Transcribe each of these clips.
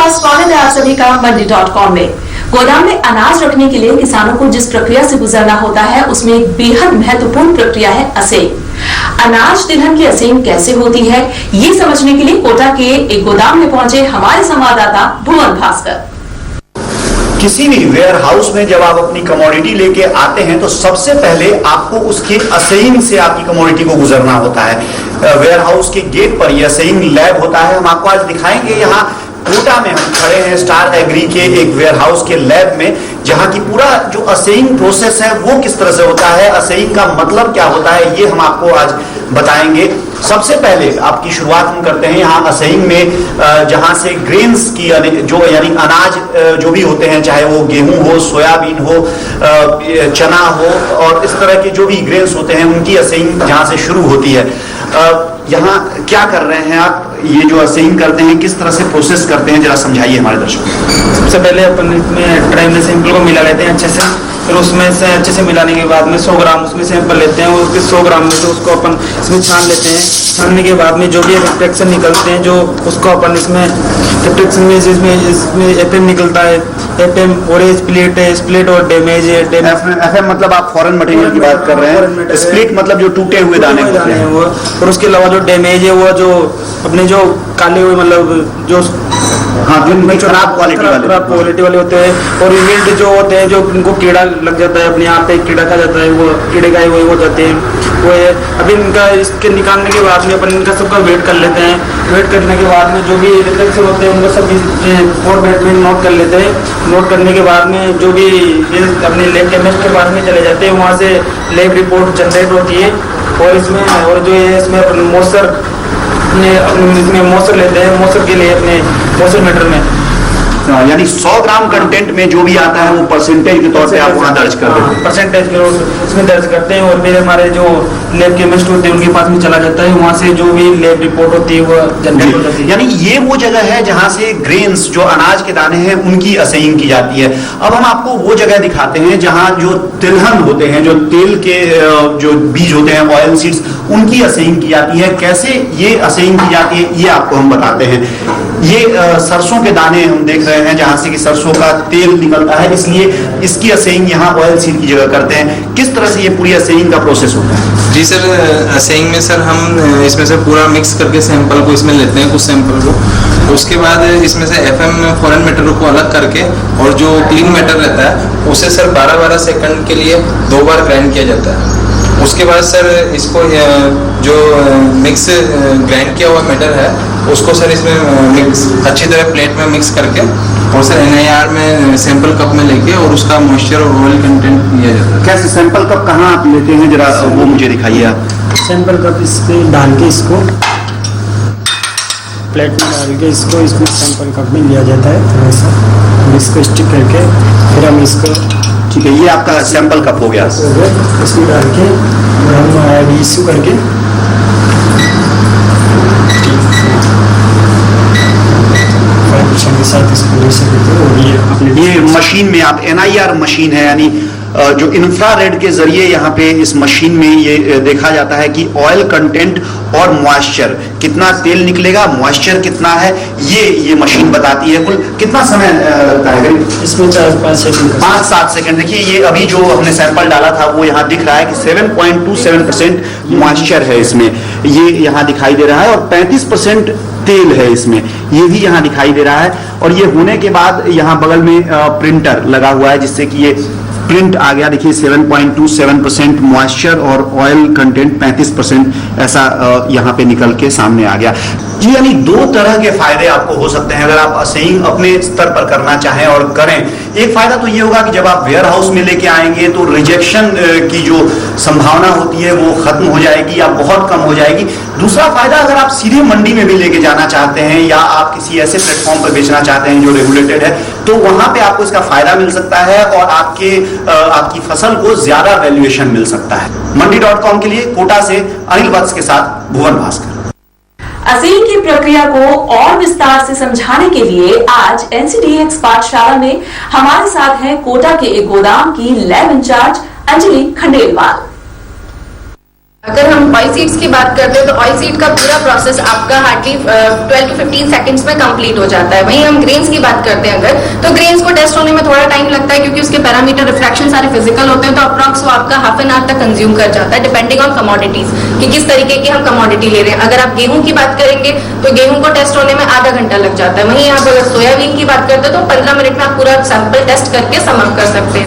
नमस्कार, स्वागत है आप सभी का मंडी.com में। गोदाम में अनाज रखने के लिए किसानों को जिस प्रक्रिया से गुजरना होता है उसमें एक बेहद महत्वपूर्ण प्रक्रिया है असेंग। अनाज तिलहन की असेंग कैसे होती है ये समझने के लिए कोटा के एक गोदाम में पहुंचे हमारे संवाददाता भुवन भास्कर। किसी भी वेयर हाउस में जब आप अपनी कमोडिटी लेके आते हैं तो सबसे पहले आपको उसके असेइंग से आपकी कमोडिटी को गुजरना होता है। वेयर हाउस के गेट पर यह असेइंग लैब होता है। हम आपको आज दिखाएंगे यहाँ कोटा में हम खड़े हैं स्टार एग्री के एक वेयर हाउस के लैब में, जहां की पूरा जो असेइंग प्रोसेस है वो किस तरह से होता है, असेइंग का मतलब क्या होता है, ये हम आपको आज बताएंगे। सबसे पहले आपकी शुरुआत हम करते हैं यहाँ असेइंग में, जहां से ग्रेन्स की जो यानी अनाज जो भी होते हैं, चाहे वो गेहूं हो, सोयाबीन हो, चना हो और इस तरह के जो भी ग्रेन्स होते हैं उनकी असेइंग जहां से शुरू होती है। यहाँ क्या कर रहे हैं आप, ये जो असेइंग करते हैं किस तरह से प्रोसेस करते हैं, जरा समझाइए हमारे दर्शकों को। सबसे पहले अपन इसमें ट्रे में सैंपल को मिला लेते हैं अच्छे से, फिर उसमें से अच्छे से मिलाने के बाद में 100 ग्राम उसमें सैंपल लेते हैं और उसके 100 ग्राम में से उसको अपन इसमें छान लेते हैं। छानने के बाद में जो भी रिफ्लेक्शन निकलते हैं जो उसको अपन इसमें रिफ्लेक्शन में इसमें एफएम निकलता है, एफएम और स्प्लिट है, स्प्लिट और डैमेज है। एफएम मतलब आप फॉरेन मटेरियल की बात कर रहे हैं, स्प्लिट मतलब जो टूटे हुए दाने होते हैं वो, और उसके अलावा जो डैमेज है वो जो अपने जो काले हुए मतलब जो खराब क्वालिटी वाले होते हैं, और विल्ड जो होते हैं जो उनको कीड़ा लग जाता है, अपने आप पे कीड़ा खा जाता है, वो कीड़े खाए वही हो जाते हैं वो है। अभी इनका इसके निकालने के बाद में अपन इनका सबका वेट कर लेते हैं। वेट करने के बाद में जो भी रिफ्लेक्शन होते हैं उनको सब और वेट में नोट कर लेते हैं। नोट करने के बाद में जो भी अपने लैब केमिस्ट के पास में चले जाते हैं, वहाँ से लैब रिपोर्ट जनरेट होती है और इसमें और जो है इसमें अपन मॉइस्चर इसमें मॉइस्चर लेते हैं, मॉइस्चर के लिए अपने मॉइस्चर मीटर में यानी 100 ग्राम कंटेंट में जो भी आता है वो परसेंटेज के तौर पे आप वहाँ दर्ज कर देते हैं। परसेंटेज के उसमें दर्ज करते हैं और फिर हमारे जो लैब केमिस्ट होते हैं उनके पास में चला जाता है, वहाँ से जो भी लैब रिपोर्ट होती है वो जनरेट हो जाती है। यानी ये वो जगह है जहाँ से ग्रेन्स जो अनाज के दाने हैं उनकी असेइंग की जाती है। अब हम आपको वो जगह दिखाते हैं जहाँ जो तिलहन होते हैं, जो तेल के जो बीज होते हैं, ऑयल सीड्स, उनकी असेइंग की जाती है। कैसे ये असेइंग की जाती है ये आपको हम बताते हैं। ये सरसों के दाने हम देख रहे हैं जहां से कि सरसों का तेल निकलता है, इसलिए इसकी असेइंग यहाँ ऑयल सीड की जगह करते हैं। किस तरह से ये पूरी असेइंग का प्रोसेस होता है? जी सर, असेइंग में सर हम इसमें से पूरा मिक्स करके सैंपल को इसमें लेते हैं, कुछ सैंपल को। उसके बाद इसमें से एफएम फॉरेन मैटर को अलग करके और जो क्लीन मैटर रहता है उसे सर 12-12 सेकंड के लिए 2 बार ग्राइंड किया जाता है। उसके बाद सर इसको जो मिक्स ग्राइंड किया हुआ मैटर है उसको सर इसमें मिक्स अच्छी तरह प्लेट में मिक्स करके और सर NIR में सैंपल कप में लेके और उसका मॉइस्चर और ऑयल कंटेंट लिया जाता है। कैसे सैंपल कप कहाँ आप लेते हैं, जरा वो मुझे दिखाइए आप। सैंपल कप इस पे डाल के इसको प्लेट में डाल के इसमें सैंपल कप में लिया जाता है, थोड़ा सा इसको स्टिक करके फिर हम इसको, ठीक है, ये आपका सैंपल कप हो गया। इसमें डाल के हम इशू करके के साथ इसको ले सकते हो। ये मशीन में आप NIR मशीन है, यानी जो इंफ्रारेड के जरिए यहाँ पे इस मशीन में ये देखा जाता है कि ऑयल कंटेंट और मॉइस्चर कितना तेल निकलेगा, मॉइस्चर कितना है, ये मशीन बताती है। कुल कितना समय लगता है इसमें? 5-7 सेकंड। देखिए ये अभी जो हमने सैंपल डाला था वो यहाँ दिख रहा है कि 7.27% मॉइस्चर है इसमें, ये यहाँ दिखाई दे रहा है, और 35% तेल है इसमें, ये भी यहाँ दिखाई दे रहा है। और ये होने के बाद यहाँ बगल में प्रिंटर लगा हुआ है जिससे कि ये प्रिंट आ गया। देखिए 7.27% मॉइस्चर और ऑयल कंटेंट 35% ऐसा यहाँ पे निकल के सामने आ गया। जी, यानी 2 तरह के फायदे आपको हो सकते हैं अगर आप असेइंग अपने स्तर पर करना चाहें और करें। एक फायदा तो ये होगा कि जब आप वेयर हाउस में लेके आएंगे तो रिजेक्शन की जो संभावना होती है वो खत्म हो जाएगी या बहुत कम हो जाएगी। दूसरा फायदा, अगर आप सीधे मंडी में भी लेके जाना चाहते हैं या आप किसी ऐसे प्लेटफॉर्म पर बेचना चाहते हैं जो रेगुलेटेड है, तो वहां पे आपको इसका फायदा मिल सकता है और आपकी फसल को ज्यादा वैल्यूएशन मिल सकता है। मंडी.com के लिए कोटा से अनिल वत्स के साथ भुवन भास्कर। असेंग की प्रक्रिया को और विस्तार से समझाने के लिए आज NCDX पाठशाला में हमारे साथ हैं कोटा के एक गोदाम की लैब इंचार्ज अंजलि खंडेलवाल। अगर हम ऑयल सीड्स की बात करते हैं तो ऑयल सीड का पूरा प्रोसेस आपका हार्डली 12 to 15 सेकंड्स में कंप्लीट हो जाता है। वहीं हम ग्रेन्स की बात करते हैं अगर, तो ग्रेन्स को टेस्ट होने में थोड़ा टाइम लगता है क्योंकि उसके पैरामीटर रिफ्रैक्शन सारे फिजिकल होते हैं, तो अप्रॉक्स वो आपका हाफ एन आवर तक कंज्यूम कर जाता है डिपेंडिंग ऑन कमोडिटीज कि किस तरीके की हम कमोडिटी ले रहे हैं। अगर आप गेहूं की बात करेंगे तो गेहूं को टेस्ट होने में आधा घंटा लग जाता है। वहीं आप अगर सोयाबीन की बात करते हैं तो 15 मिनट में आप पूरा सैंपल टेस्ट करके समाप्त कर सकते हैं।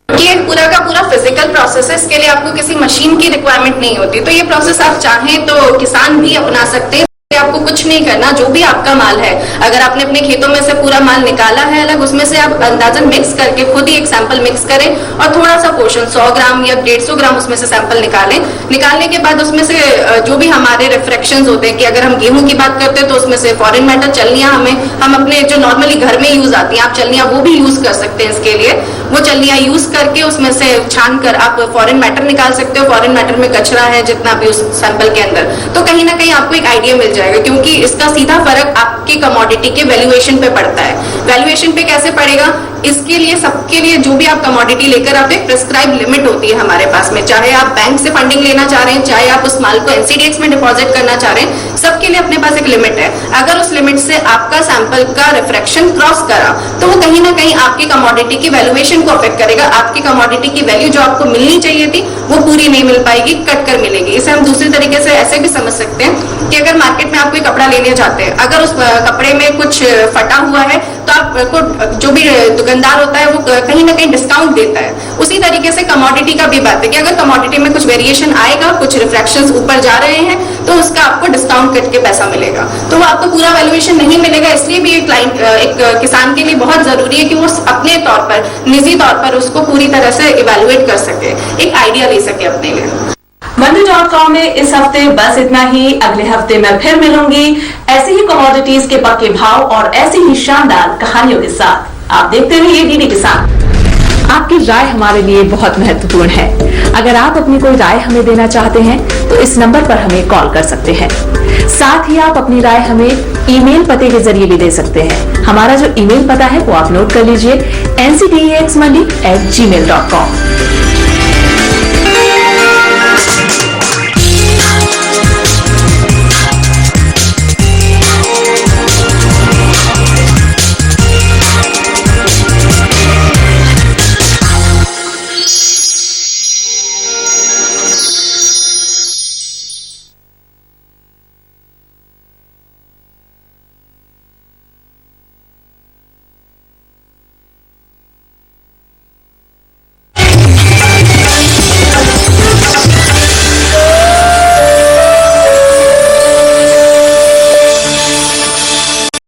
ये पूरा का पूरा फिजिकल प्रोसेस है, इसके लिए आपको किसी मशीन की रिक्वायरमेंट नहीं होती। तो ये प्रोसेस आप चाहें तो किसान भी अपना सकते हैं। आपको कुछ नहीं करना, जो भी आपका माल है, अगर आपने अपने खेतों में से पूरा माल निकाला है अलग, उसमें से आप अंदाजन मिक्स करके खुद ही एक सैंपल मिक्स करें और थोड़ा सा पोर्शन 100 ग्राम या 150 ग्राम उसमें से सैंपल निकालें। निकालने के बाद उसमें से जो भी हमारे रिफ्रैक्शंस होते हैं कि अगर हम गेहूं की बात करते हैं तो उसमें से फॉरेन मैटर चलनियां हम अपने जो नॉर्मली घर में यूज आती हैं, आप चलनियां वो भी यूज कर सकते हैं। इसके लिए वो चलनियां यूज करके उसमें से छान कर आप फॉरेन मैटर निकाल सकते हो। फॉरेन मैटर में कचरा है जितना भी उस सैंपल के अंदर, तो कहीं ना कहीं आपको एक आइडिया मिल जाएगा, क्योंकि इसका सीधा फर्क आपकी कमोडिटी के वैल्यूएशन पे पड़ता है। वैल्यूएशन पे कैसे पड़ेगा? इसके लिए सबके लिए जो भी आप कमोडिटी लेकर आते हैं, प्रिस्क्राइब लिमिट होती है हमारे पास में। चाहे आप बैंक से फंडिंग लेना चाह रहे हैं, चाहे आप उस माल को एनसीडीएक्स में डिपॉजिट करना चाह रहे हैं, सबके लिए अपने पास एक लिमिट है। अगर उस लिमिट से आपका सैंपल का रिफ्रैक्शन क्रॉस करा तो वो कहीं ना कहीं आपकी कमोडिटी की वैल्यूएशन को अफेक्ट करेगा। आपकी कमोडिटी की वैल्यू जो आपको मिलनी चाहिए थी वो पूरी नहीं मिल पाएगी, कट कर मिलेगी। इसे हम दूसरी तरीके से ऐसे भी समझ सकते हैं कि अगर मार्केट में आप कोई कपड़ा लेने जाते हैं, अगर उस कपड़े में कुछ फटा हुआ है तो आपको जो भी दुकानदार होता है वो कहीं ना कहीं डिस्काउंट देता है। उसी तरीके से कमोडिटी का भी बात है कि अगर कमोडिटी में कुछ वेरिएशन आएगा, कुछ रिफ्रैक्शंस ऊपर जा रहे हैं, तो उसका आपको डिस्काउंट कट के पैसा मिलेगा। तो वो आपको पूरा वैल्यूएशन नहीं मिलेगा। इसलिए भी एक किसान के लिए बहुत जरूरी है कि वो अपने तौर पर, निजी तौर पर उसको पूरी तरह से इवेलुएट कर सके, एक आइडिया ले सके अपने लिए। मंडी.com में इस हफ्ते बस इतना ही। अगले हफ्ते मैं फिर मिलूंगी ऐसी ही कमोडिटीज के पक्के भाव और ऐसी ही शानदार कहानियों के साथ। आप देखते रहिए डीडी किसान। आपकी राय हमारे लिए बहुत महत्वपूर्ण है। अगर आप अपनी कोई राय हमें देना चाहते हैं तो इस नंबर पर हमें कॉल कर सकते हैं। साथ ही आप अपनी राय हमें ईमेल पते के जरिए भी दे सकते हैं। हमारा जो ईमेल पता है वो आप नोट कर लीजिए, ncdaxmandi@gmail.com।